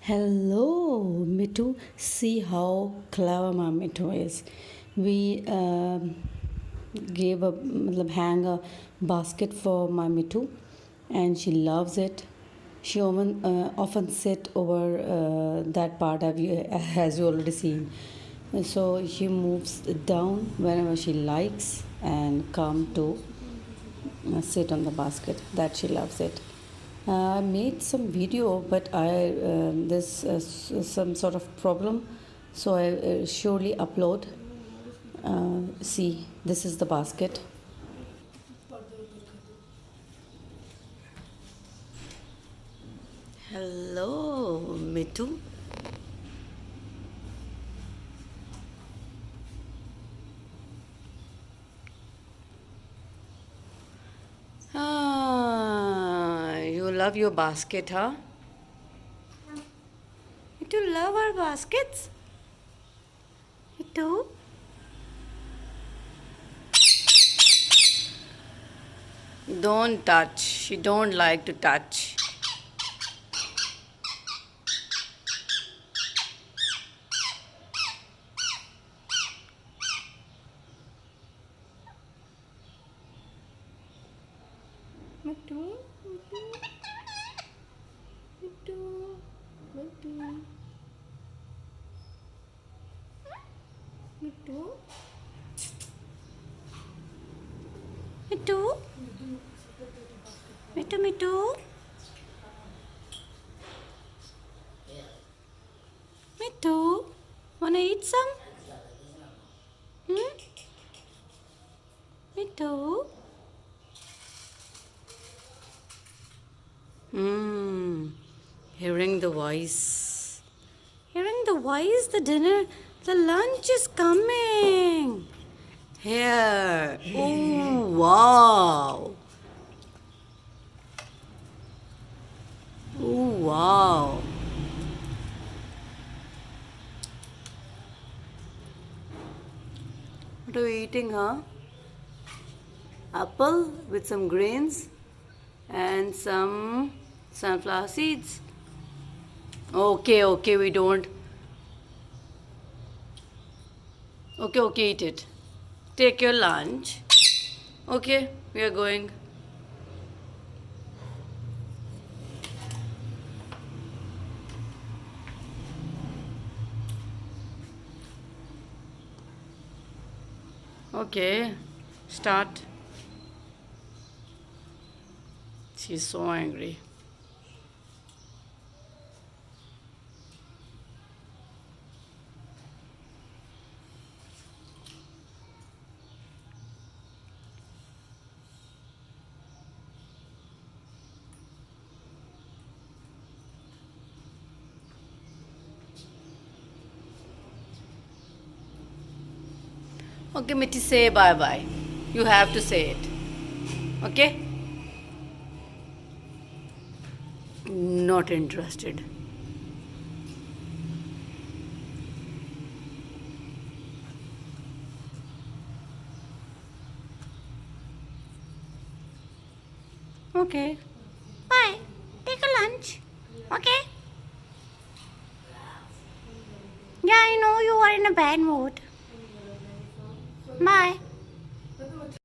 Hello, MITHU. See how clever my MITHU is. We gave a hang a basket for my MITHU, and she loves it. She often sit over that part as you already seen. So she moves down whenever she likes and come to sit on the basket. That she loves it. I made some video, but there's some sort of problem, so I surely upload. See, this is the basket. Hello, Mitu. You love your basket, huh? Mitu love our baskets. Mitu. Don't touch. She don't like to touch. Mitu, Mitu, Mitu, Mitu, Mitu, Mitu, Mitu, Mitu, Mitu. Wanna eat some? Hmm? Mitu. Hmm. Hearing the voice. Hearing the voice, the lunch is coming. Here. Oh, wow. Oh, wow. What are we eating, huh? Apple with some grains and some sunflower seeds. Okay, okay, we don't. Okay, okay, eat it. Take your lunch. Okay, we are going. Okay, start. She's so angry. Okay, Mitty, say bye bye. You have to say it. Okay? Not interested. Okay. Bye. Take a lunch. Okay? Yeah, I know you are in a bad mood. Bye.